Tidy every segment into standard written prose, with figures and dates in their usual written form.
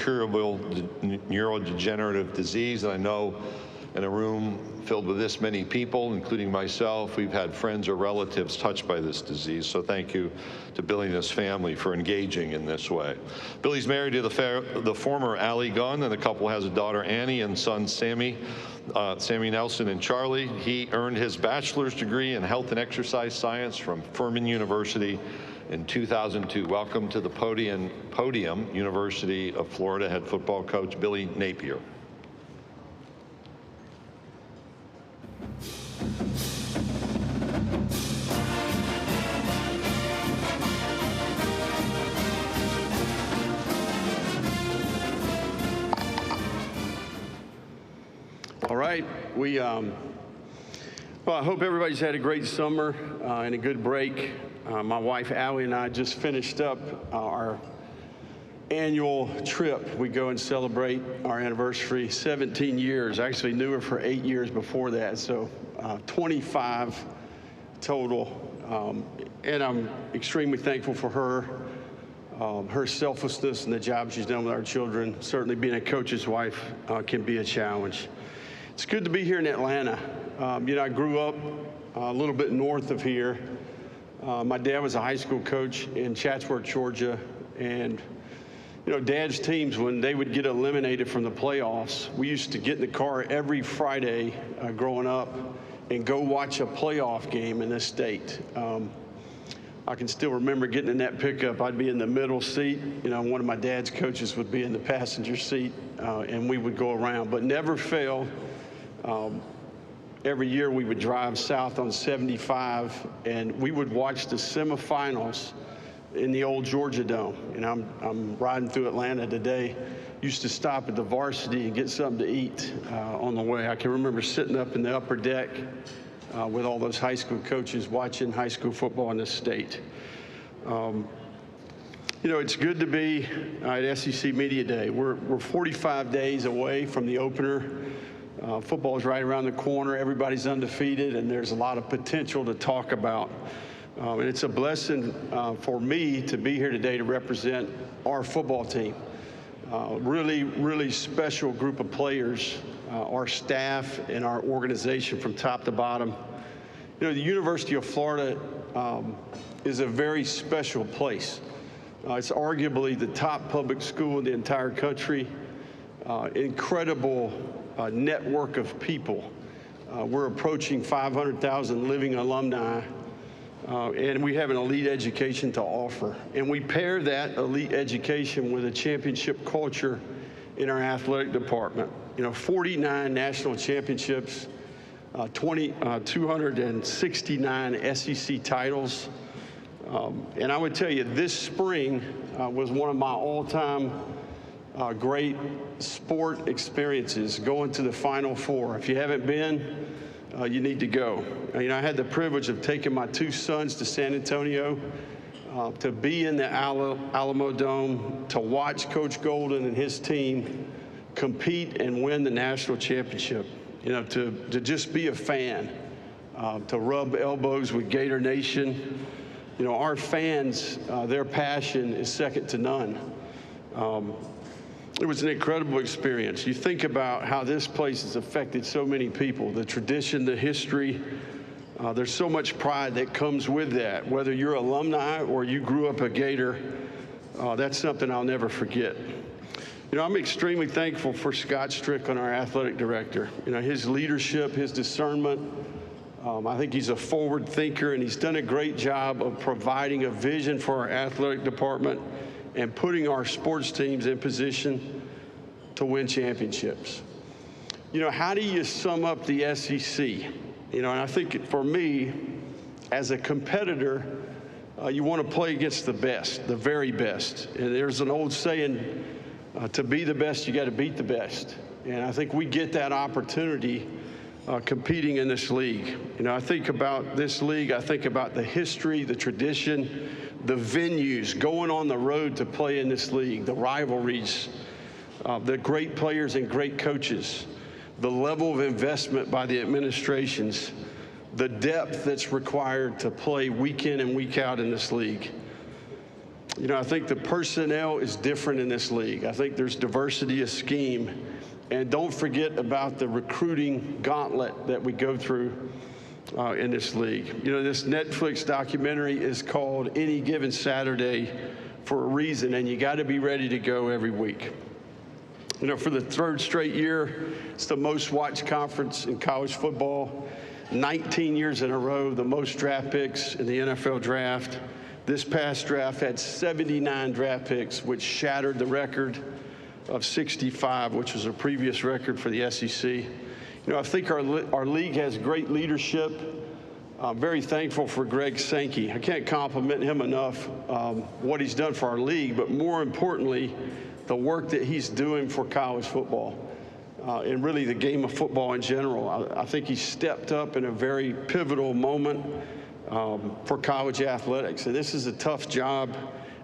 incurable neurodegenerative disease. And I know in a room filled with this many people, including myself, we've had friends or relatives touched by this disease. So thank you to Billy and his family for engaging in this way. Billy's married to the former Allie Gunn, and the couple has a daughter, Annie, and son, Sammy Nelson and Charlie. He earned his bachelor's degree in health and exercise science from Furman University in 2002. Welcome to the podium, University of Florida head football coach, Billy Napier. All right, well, I hope everybody's had a great summer and a good break. My wife, Allie, and I just finished up our annual trip. We go and celebrate our anniversary, 17 years. I actually knew her for 8 years before that, so 25 total. And I'm extremely thankful for her, her selflessness and the job she's done with our children. Certainly being a coach's wife can be a challenge. It's good to be here in Atlanta. You know, I grew up a little bit north of here. My dad was a high school coach in Chatsworth, Georgia, and you know, Dad's teams, when they would get eliminated from the playoffs, we used to get in the car every Friday growing up and go watch a playoff game in this state. I can still remember getting in that pickup. I'd be in the middle seat. You know, one of my dad's coaches would be in the passenger seat, and we would go around, but never fail. Every year we would drive south on 75, and we would watch the semifinals in the old Georgia Dome. And I'm riding through Atlanta today. Used to stop at the Varsity and get something to eat on the way. I can remember sitting up in the upper deck with all those high school coaches watching high school football in this state. You know, it's good to be at SEC Media Day. We're 45 days away from the opener. Football is right around the corner. Everybody's undefeated, and there's a lot of potential to talk about. And it's a blessing for me to be here today to represent our football team. Really special group of players, our staff and our organization from top to bottom. You know, the University of Florida is a very special place. It's arguably the top public school in the entire country. Incredible network of people. We're approaching 500,000 living alumni, and we have an elite education to offer. And we pair that elite education with a championship culture in our athletic department. You know, 49 national championships, 269 SEC titles. And I would tell you, this spring was one of my all-time great sport experiences, going to the Final Four. If you haven't been, you need to go. You know, I had the privilege of taking my two sons to San Antonio to be in the Alamo Dome, to watch Coach Golden and his team compete and win the national championship. You know, to just be a fan, to rub elbows with Gator Nation. You know, our fans, their passion is second to none. It was an incredible experience. You think about how this place has affected so many people, the tradition, the history. There's so much pride that comes with that. Whether you're alumni or you grew up a Gator, that's something I'll never forget. You know, I'm extremely thankful for Scott Strickland, our athletic director. You know, his leadership, his discernment. I think he's a forward thinker, and he's done a great job of providing a vision for our athletic department and putting our sports teams in position to win championships. You know, how do you sum up the SEC? You know, and I think for me, as a competitor, you want to play against the best, the very best. And there's an old saying, to be the best, you got to beat the best. And I think we get that opportunity competing in this league. You know, I think about this league, I think about the history, the tradition, the venues, going on the road to play in this league, the rivalries, the great players and great coaches, the level of investment by the administrations, the depth that's required to play week in and week out in this league. You know, I think the personnel is different in this league. I think there's diversity of scheme. And don't forget about the recruiting gauntlet that we go through in this league. You know, this Netflix documentary is called Any Given Saturday for a reason, and you got to be ready to go every week. You know, for the third straight year, it's the most watched conference in college football. 19 years in a row, the most draft picks in the NFL draft. This past draft had 79 draft picks, which shattered the record of 65, which was a previous record for the SEC. You know, I think our league has great leadership. I'm very thankful for Greg Sankey. I can't compliment him enough what he's done for our league, but more importantly, the work that he's doing for college football and really the game of football in general. I think he stepped up in a very pivotal moment for college athletics. And this is a tough job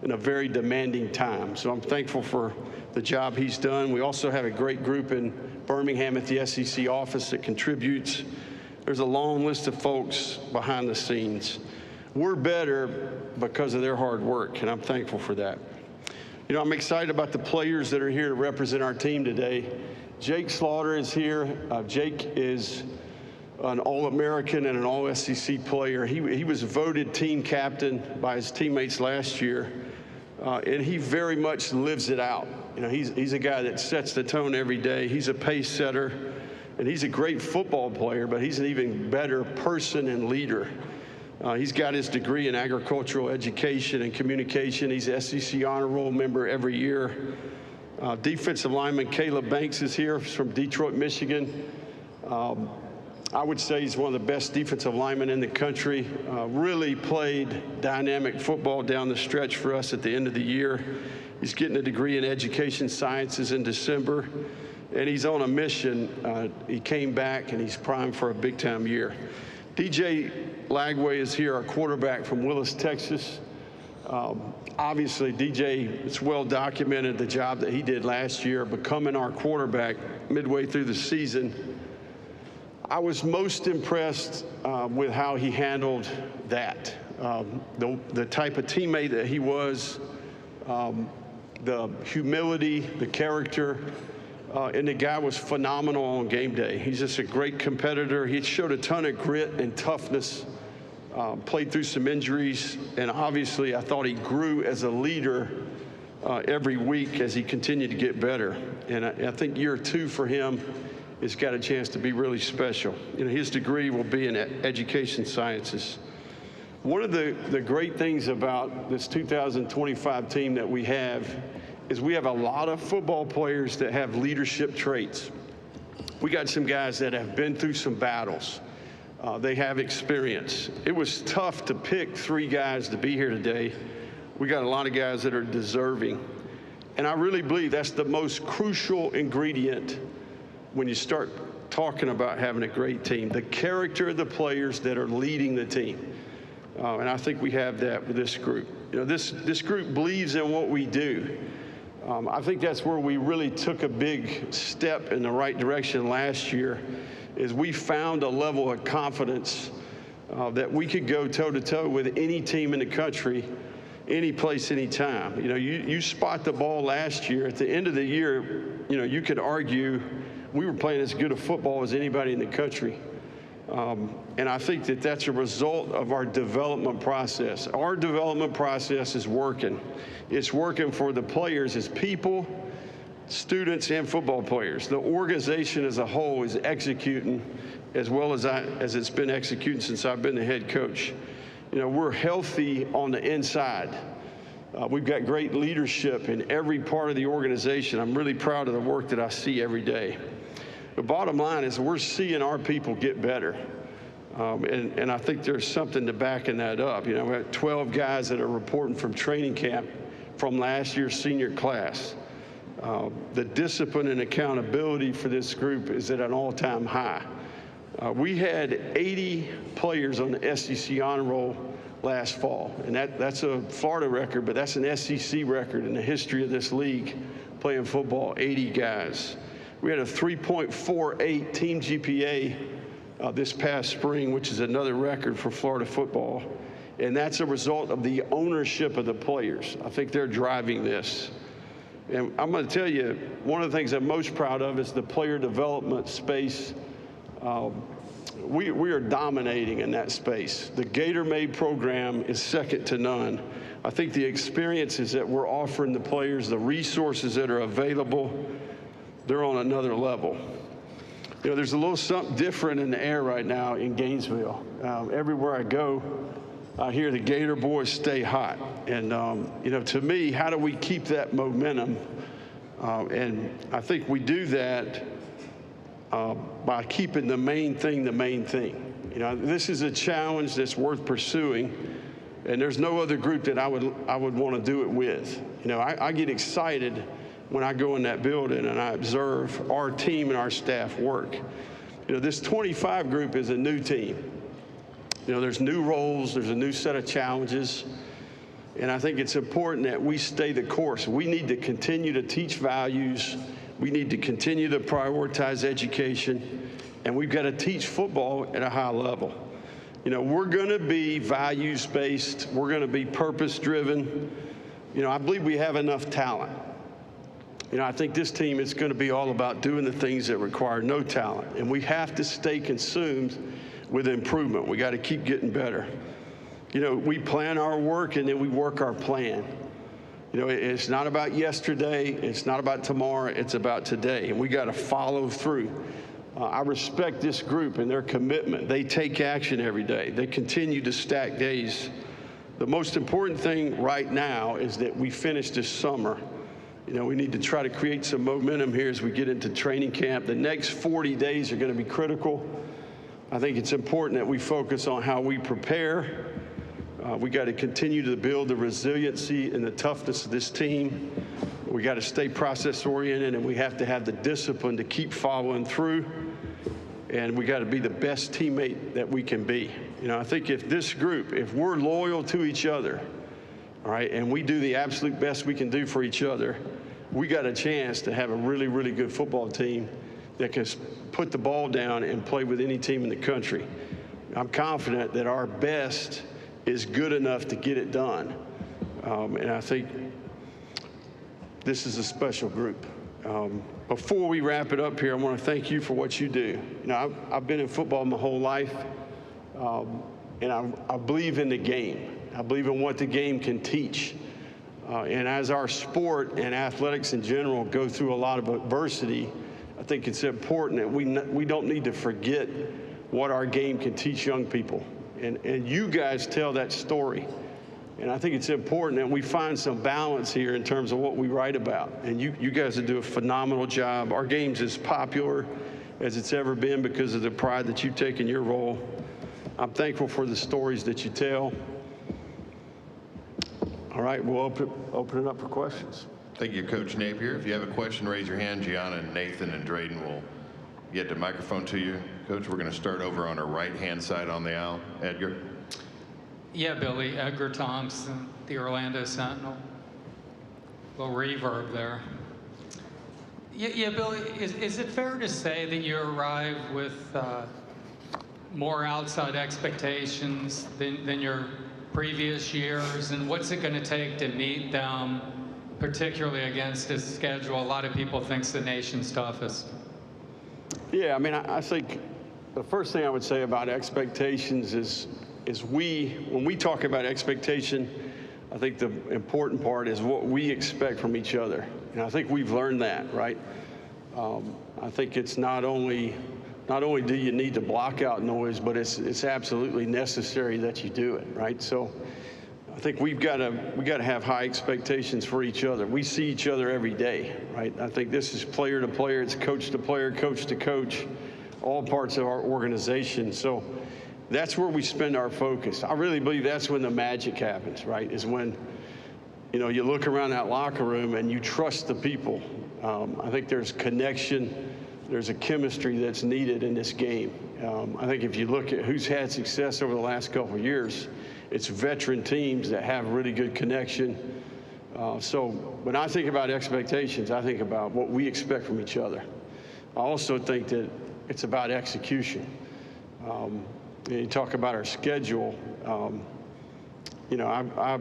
in a very demanding time. So I'm thankful for the job he's done. We also have a great group in Birmingham at the SEC office that contributes. There's a long list of folks behind the scenes. We're better because of their hard work, and I'm thankful for that. You know, I'm excited about the players that are here to represent our team today. Jake Slaughter is here. Jake is an All-American and an All-SEC player. He was voted team captain by his teammates last year, and he very much lives it out. You know, he's a guy that sets the tone every day. He's a pace setter, and he's a great football player, but he's an even better person and leader. He's got his degree in agricultural education and communication. He's an SEC honor roll member every year. Defensive lineman Caleb Banks is here from Detroit, Michigan. I would say he's one of the best defensive linemen in the country. Really played dynamic football down the stretch for us at the end of the year. He's getting a degree in education sciences in December, and he's on a mission. He came back, and he's primed for a big-time year. DJ Lagway is here, our quarterback from Willis, Texas. Obviously, DJ, it's well documented the job that he did last year, becoming our quarterback midway through the season. I was most impressed with how he handled that. The type of teammate that he was, the humility, the character, and the guy was phenomenal on game day. He's just a great competitor. He showed a ton of grit and toughness, played through some injuries, and obviously I thought he grew as a leader every week as he continued to get better. And I think year two for him has got a chance to be really special. You know, his degree will be in education sciences. One of the great things about this 2025 team that we have is we have a lot of football players that have leadership traits. We got some guys that have been through some battles. They have experience. It was tough to pick 3 guys to be here today. We got a lot of guys that are deserving. And I really believe that's the most crucial ingredient when you start talking about having a great team, the character of the players that are leading the team. And I think we have that with this group. You know, this group believes in what we do. I think that's where we really took a big step in the right direction last year, is we found a level of confidence that we could go toe-to-toe with any team in the country, any place, any time. You know, you spot the ball last year. At the end of the year, you know, you could argue we were playing as good a football as anybody in the country. And I think that that's a result of our development process. Our development process is working. It's working for the players as people, students, and football players. The organization as a whole is executing as well as it's been executing since I've been the head coach. You know, we're healthy on the inside. We've got great leadership in every part of the organization. I'm really proud of the work that I see every day. The bottom line is we're seeing our people get better. And I think there's something to backing that up. You know, we have 12 guys that are reporting from training camp from last year's senior class. The discipline and accountability for this group is at an all-time high. We had 80 players on the SEC honor roll last fall, and that's a Florida record, but that's an SEC record in the history of this league playing football, 80 guys. We had a 3.48 team GPA this past spring, which is another record for Florida football. And that's a result of the ownership of the players. I think they're driving this. And I'm going to tell you, one of the things I'm most proud of is the player development space. We are dominating in that space. The Gator-Made program is second to none. I think the experiences that we're offering the players, the resources that are available, they're on another level. You know, there's a little something different in the air right now in Gainesville. Everywhere I go, I hear the Gator boys stay hot. And, you know, to me, how do we keep that momentum? And I think we do that by keeping the main thing the main thing. You know, this is a challenge that's worth pursuing, and there's no other group that I would want to do it with. You know, I get excited when I go in that building and I observe our team and our staff work. You know, this 25 group is a new team. You know, there's new roles, there's a new set of challenges, and I think it's important that we stay the course. We need to continue to teach values. We need to continue to prioritize education, and we've got to teach football at a high level. You know, we're going to be values-based. We're going to be purpose-driven. You know, I believe we have enough talent. You know, I think this team is going to be all about doing the things that require no talent, and we have to stay consumed with improvement. We got to keep getting better. You know, we plan our work and then we work our plan. You know, it's not about yesterday, it's not about tomorrow, it's about today, and we got to follow through. I respect this group and their commitment. They take action every day. They continue to stack days. The most important thing right now is that we finish this summer. You know, we need to try to create some momentum here as we get into training camp. The next 40 days are going to be critical. I think it's important that we focus on how we prepare. We got to continue to build the resiliency and the toughness of this team. We got to stay process-oriented, and we have to have the discipline to keep following through. And we got to be the best teammate that we can be. You know, I think if this group, if we're loyal to each other, all right, and we do the absolute best we can do for each other, we got a chance to have a really, really good football team that can put the ball down and play with any team in the country. I'm confident that our best is good enough to get it done. And I think this is a special group. Before we wrap it up here, I want to thank you for what you do. You know, I've been in football my whole life, and I believe in the game. I believe in what the game can teach. And as our sport and athletics in general go through a lot of adversity, I think it's important that we don't need to forget what our game can teach young people. And you guys tell that story. And I think it's important that we find some balance here in terms of what we write about. And you guys do a phenomenal job. Our game's as popular as it's ever been because of the pride that you take in your role. I'm thankful for the stories that you tell. All right, we'll open it up for questions. Thank you, Coach Napier. If you have a question, raise your hand. Gianna and Nathan and Drayden will get the microphone to you. Coach, we're going to start over on our right-hand side on the aisle. Edgar. Yeah, Billy. Edgar Thompson, the Orlando Sentinel. A little reverb there. Yeah, Billy, is it fair to say that you arrived with more outside expectations than your previous years? And what's it going to take to meet them, particularly against this schedule? A lot of people think it's the nation's toughest. Yeah, I mean, I think the first thing I would say about expectations is when we talk about expectation, I think the important part is what we expect from each other. And I think we've learned that, right? I think it's not only do you need to block out noise, but it's absolutely necessary that you do it, right? So I think we got to have high expectations for each other. We see each other every day, right? I think this is player to player, it's coach to player, coach to coach, all parts of our organization. So that's where we spend our focus. I really believe that's when the magic happens, right? Is when, you know, you look around that locker room and you trust the people. I think there's connection. There's a chemistry that's needed in this game. I think if you look at who's had success over the last couple of years, it's veteran teams that have really good connection. So when I think about expectations, I think about what we expect from each other. I also think that it's about execution. You talk about our schedule. you know,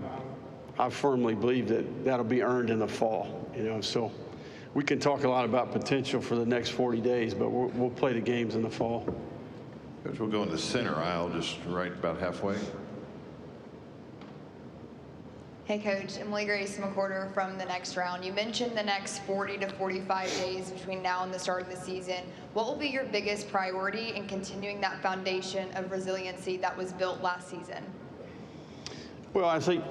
I firmly believe that that'll be earned in the fall, you know. So we can talk a lot about potential for the next 40 days, but we'll play the games in the fall. Coach, we'll go in the center aisle, just right about halfway. Hey, Coach. Emily Grace McCorder from The Next Round. You mentioned the next 40 to 45 days between now and the start of the season. What will be your biggest priority in continuing that foundation of resiliency that was built last season? Well, I think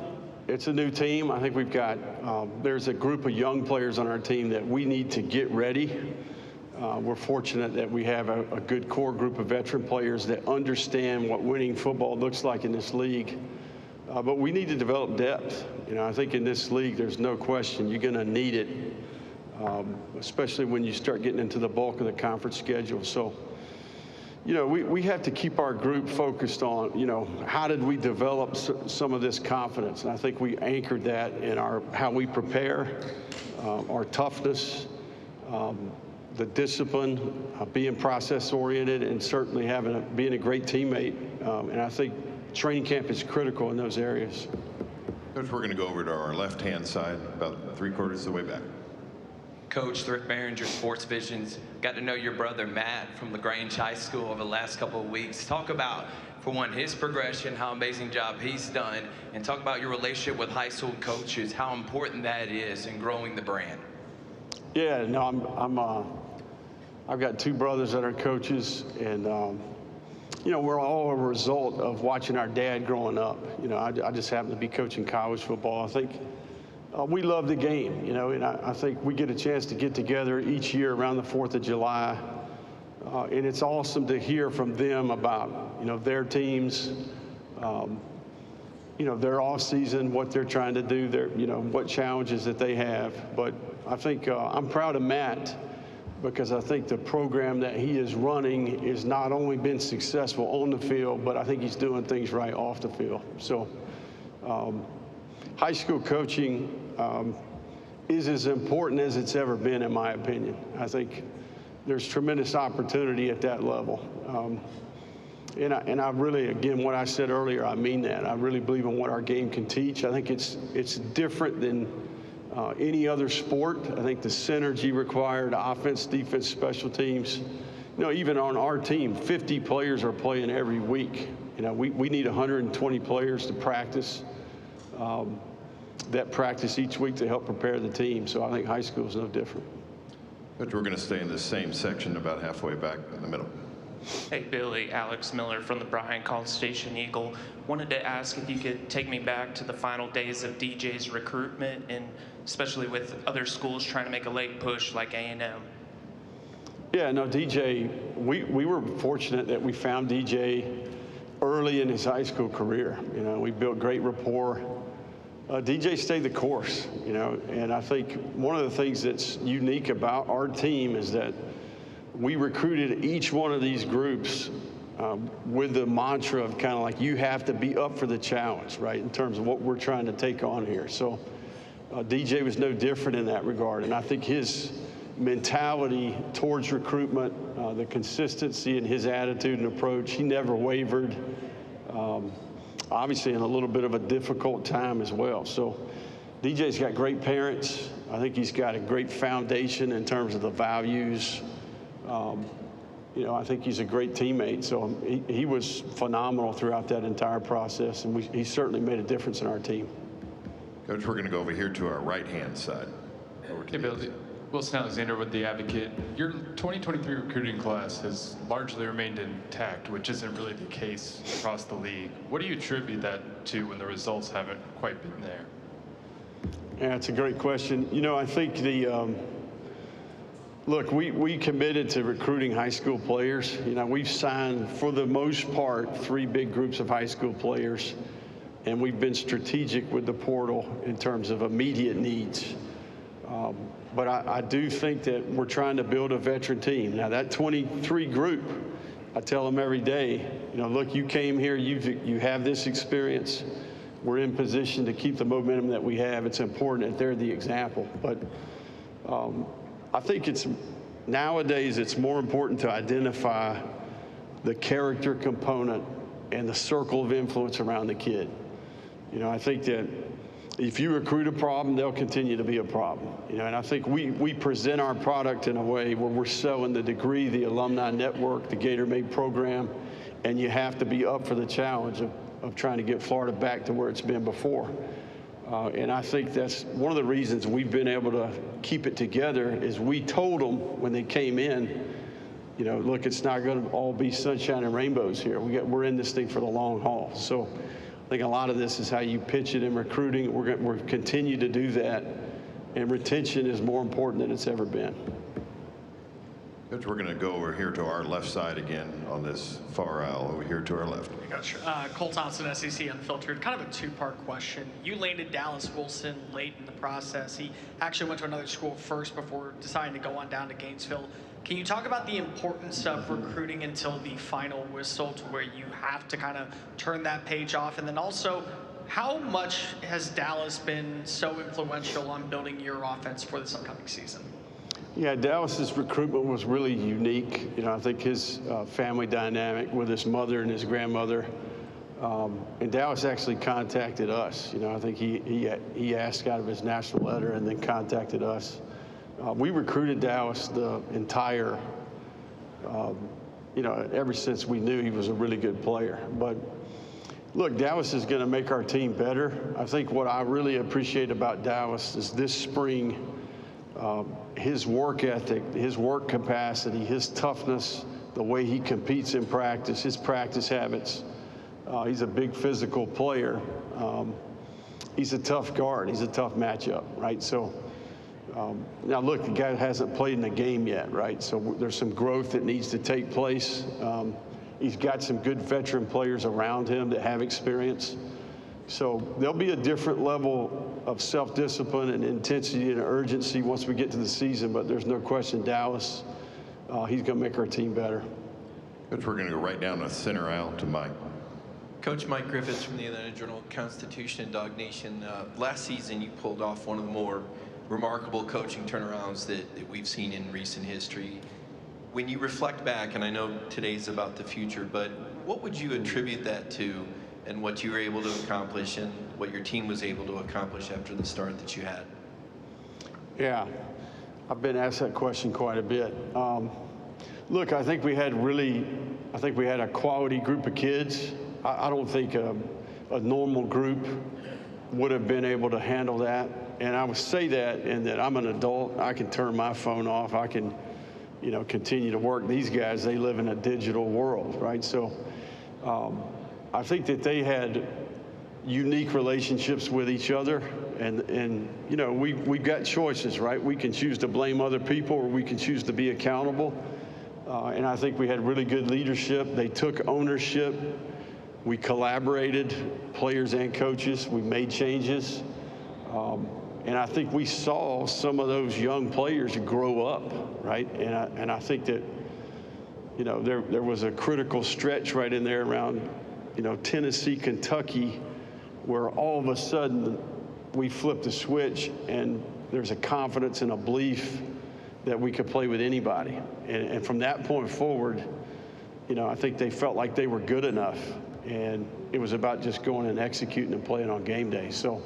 it's a new team. I think we've got, there's a group of young players on our team that we need to get ready. We're fortunate that we have a good core group of veteran players that understand what winning football looks like in this league. But we need to develop depth. You know, I think in this league, there's no question you're going to need it, especially when you start getting into the bulk of the conference schedule. So, you know, we have to keep our group focused on, you know, how did we develop some of this confidence? And I think we anchored that in how we prepare, our toughness, the discipline, being process-oriented, and certainly being a great teammate. And I think training camp is critical in those areas. Coach, we're going to go over to our left-hand side, about 3/4 of the way back. Coach, Rick Behringer, Sports Visions. Got to know your brother Matt from LaGrange High School over the last couple of weeks. Talk about, for one, his progression, how amazing job he's done, and talk about your relationship with high school coaches, how important that is in growing the brand. Yeah, no, I've got two brothers that are coaches, and you know, we're all a result of watching our dad growing up. You know, I just happen to be coaching college football. I think we love the game, you know, and I think we get a chance to get together each year around the 4th of July. And it's awesome to hear from them about, you know, their teams, you know, their off season, what they're trying to do, you know, what challenges that they have. But I think I'm proud of Matt, because I think the program that he is running has not only been successful on the field, but I think he's doing things right off the field. So high school coaching is as important as it's ever been, in my opinion. I think there's tremendous opportunity at that level. And I really, again, what I said earlier, I mean that. I really believe in what our game can teach. I think it's different than any other sport. I think the synergy required, offense, defense, special teams. You know, even on our team, 50 players are playing every week. You know, we need 120 players to practice, that practice each week to help prepare the team. So I think high school is no different. Coach, we're going to stay in the same section about halfway back in the middle. Hey, Billy, Alex Miller from the Bryan College Station Eagle. Wanted to ask if you could take me back to the final days of DJ's recruitment, and especially with other schools trying to make a late push like A&M. Yeah, no, DJ, we were fortunate that we found DJ early in his high school career. You know, we built great rapport. DJ stayed the course, you know, and I think one of the things that's unique about our team is that we recruited each one of these groups with the mantra of kind of like, you have to be up for the challenge, right, in terms of what we're trying to take on here. So DJ was no different in that regard, and I think his mentality towards recruitment, the consistency in his attitude and approach, he never wavered. Obviously in a little bit of a difficult time as well. So DJ's got great parents. I think he's got a great foundation in terms of the values. You know, I think he's a great teammate. So he was phenomenal throughout that entire process, and he certainly made a difference in our team. Coach, we're going to go over here to our right-hand side. Hey, Bill. Wilson Alexander with The Advocate. Your 2023 recruiting class has largely remained intact, which isn't really the case across the league. What do you attribute that to when the results haven't quite been there? Yeah, it's a great question. You know, I think look, we committed to recruiting high school players. You know, we've signed, for the most part, 3 big groups of high school players, and we've been strategic with the portal in terms of immediate needs. But I do think that we're trying to build a veteran team. Now, that 23 group, I tell them every day, you know, look, you came here, you have this experience. We're in position to keep the momentum that we have. It's important that they're the example. But I think nowadays it's more important to identify the character component and the circle of influence around the kid. You know, I think that if you recruit a problem, they'll continue to be a problem. You know, and I think we present our product in a way where we're selling the degree, the alumni network, the Gator Made program, and you have to be up for the challenge of trying to get Florida back to where it's been before. And I think that's one of the reasons we've been able to keep it together is we told them when they came in, you know, look, it's not going to all be sunshine and rainbows here. We're in this thing for the long haul. So I think a lot of this is how you pitch it in recruiting. We're continue to do that, and retention is more important than it's ever been. Coach, we're going to go over here to our left side again on this far aisle over here to our left. Coach, Cole Thompson, SEC Unfiltered. Kind of a two-part question. You landed Dallas Wilson late in the process. He actually went to another school first before deciding to go on down to Gainesville. Can you talk about the importance of recruiting until the final whistle to where you have to kind of turn that page off? And then also, how much has Dallas been so influential on building your offense for this upcoming season? Yeah, Dallas's recruitment was really unique. You know, I think his family dynamic with his mother and his grandmother, and Dallas actually contacted us. You know, I think he asked out of his national letter and then contacted us. We recruited Dallas the entire, you know, ever since we knew he was a really good player. But look, Dallas is going to make our team better. I think what I really appreciate about Dallas is this spring, his work ethic, his work capacity, his toughness, the way he competes in practice, his practice habits. He's a big physical player. He's a tough guard. He's a tough matchup, right? So now look, the guy hasn't played in a game yet, right? So there's some growth that needs to take place. He's got some good veteran players around him that have experience. So there'll be a different level of self-discipline and intensity and urgency once we get to the season, but there's no question Dallas, he's going to make our team better. Coach, we're going to go right down the center aisle to Mike. Coach Mike Griffiths from the Atlanta Journal-Constitution and Dog Nation. Last season, you pulled off one of the more remarkable coaching turnarounds that we've seen in recent history. When you reflect back, and I know today's about the future, but what would you attribute that to, and what you were able to accomplish and what your team was able to accomplish after the start that you had? Yeah, I've been asked that question quite a bit. Look, I think we had a quality group of kids. I don't think a normal group would have been able to handle that. And I would say that in that I'm an adult. I can turn my phone off. I can, you know, continue to work. These guys, they live in a digital world, right? So I think that they had unique relationships with each other, and you know, we got choices, right? We can choose to blame other people, or we can choose to be accountable. And I think we had really good leadership. They took ownership. We collaborated, players and coaches. We made changes. And I think we saw some of those young players grow up, right? And I think that, you know, there was a critical stretch right in there around, you know, Tennessee, Kentucky, where all of a sudden we flipped the switch and there's a confidence and a belief that we could play with anybody. And from that point forward, you know, I think they felt like they were good enough. And it was about just going and executing and playing on game day. So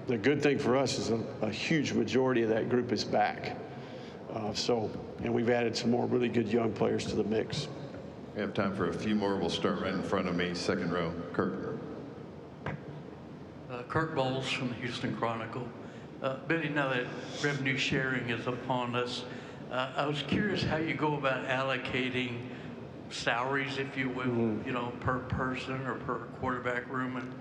the good thing for us is a huge majority of that group is back. And we've added some more really good young players to the mix. We have time for a few more. We'll start right in front of me, second row. Kirk. Kirk Bowles from the Houston Chronicle. Billy, now that revenue sharing is upon us, I was curious how you go about allocating salaries, if you will, you know, per person or per quarterback room and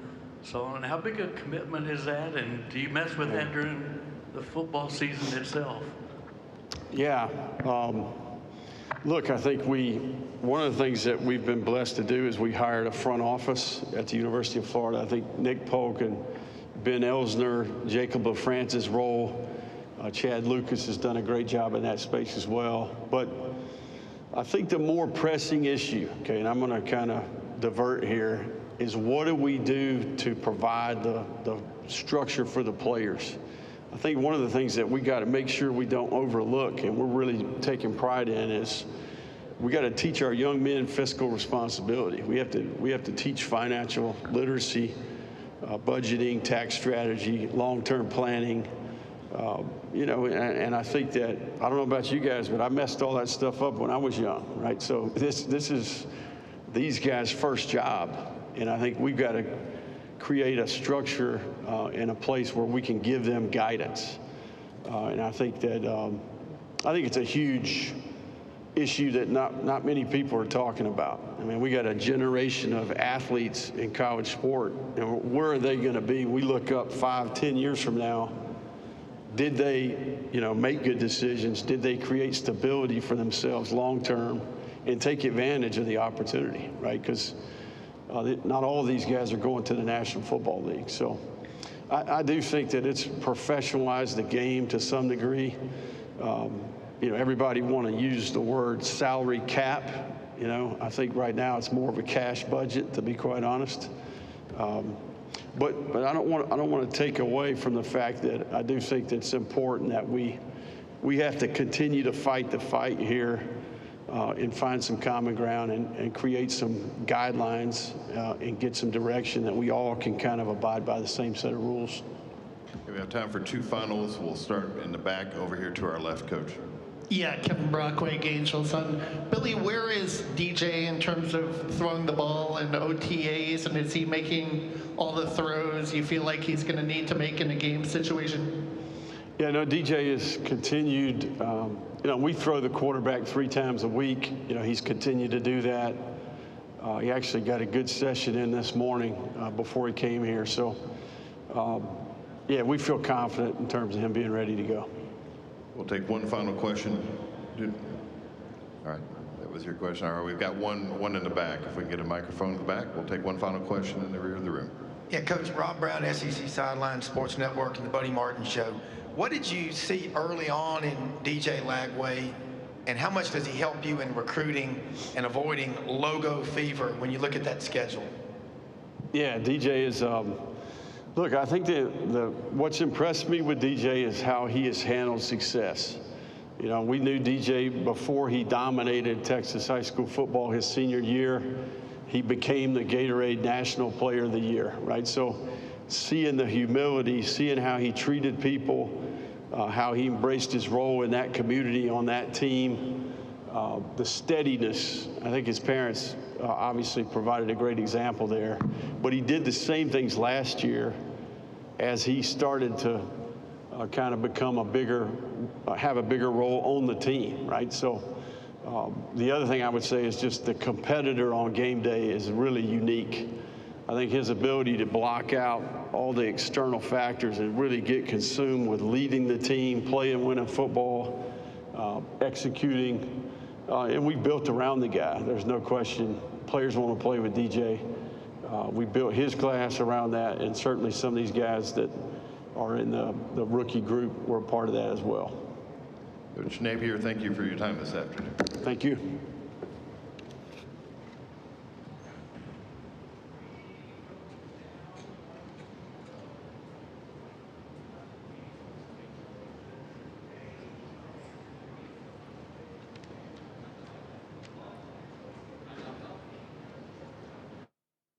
so on. How big a commitment is that, and do you mess with that during the football season itself? Yeah. Look, I think one of the things that we've been blessed to do is we hired a front office at the University of Florida. I think Nick Polk and Ben Elsner, Jacob LaFrance's role, Chad Lucas has done a great job in that space as well. But I think the more pressing issue, okay, and I'm going to kind of divert here, is what do we do to provide the structure for the players? I think one of the things that we got to make sure we don't overlook, and we're really taking pride in, is we got to teach our young men fiscal responsibility. We have to teach financial literacy. budgeting, tax strategy, long-term planning. You know, and I think that, I don't know about you guys, but I messed all that stuff up when I was young, right? So this is these guys' first job, and I think we've got to create a structure in a place where we can give them guidance. And I think that I think it's a huge issue that not many people are talking about. I mean, we got a generation of athletes in college sport, and where are they going to be? We look up 5, 10 years from now. Did they, you know, make good decisions? Did they create stability for themselves long term and take advantage of the opportunity, right? Because not all of these guys are going to the National Football League. So I do think that it's professionalized the game to some degree. You know, everybody want to use the word salary cap. You know, I think right now it's more of a cash budget, to be quite honest. But I don't want to take away from the fact that I do think that it's important that we have to continue to fight the fight here and find some common ground and create some guidelines and get some direction that we all can kind of abide by the same set of rules. We have time for 2 finals. We'll start in the back over here to our left, Coach. Yeah, Kevin Brockway, Gainesville Sun. Billy, where is DJ in terms of throwing the ball and OTAs, and is he making all the throws you feel like he's going to need to make in a game situation? Yeah, no, DJ has continued. You know, we throw the quarterback 3 times a week. You know, he's continued to do that. He actually got a good session in this morning before he came here. So, yeah, we feel confident in terms of him being ready to go. We'll take one final question. All right, that was your question. All right, we've got one in the back. If we can get a microphone in the back, we'll take one final question in the rear of the room. Yeah, Coach Rob Brown, SEC Sideline Sports Network and the Buddy Martin Show. What did you see early on in DJ Lagway, and how much does he help you in recruiting and avoiding logo fever when you look at that schedule? Yeah, DJ is, look, I think what's impressed me with DJ is how he has handled success. You know, we knew DJ before he dominated Texas high school football his senior year. He became the Gatorade National Player of the Year, right? So seeing the humility, seeing how he treated people, how he embraced his role in that community, on that team, the steadiness. I think his parents obviously provided a great example there. But he did the same things last year as he started to kind of become have a bigger role on the team, right? So the other thing I would say is just the competitor on game day is really unique. I think his ability to block out all the external factors and really get consumed with leading the team, playing, winning football, executing, and we built around the guy. There's no question. Players want to play with DJ. We built his class around that, and certainly some of these guys that are in the rookie group were a part of that as well. Coach Napier, thank you for your time this afternoon. Thank you.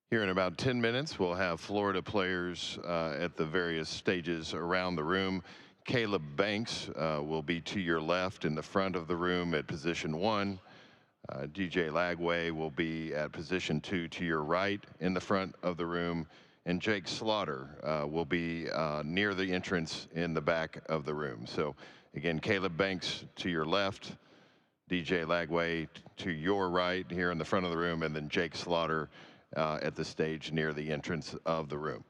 Here in about 10 minutes, we'll have Florida players at the various stages around the room. Caleb Banks will be to your left in the front of the room at position 1. DJ Lagway will be at position 2 to your right in the front of the room. And Jake Slaughter will be near the entrance in the back of the room. So again, Caleb Banks to your left, DJ Lagway to your right here in the front of the room, and then Jake Slaughter at the stage near the entrance of the room.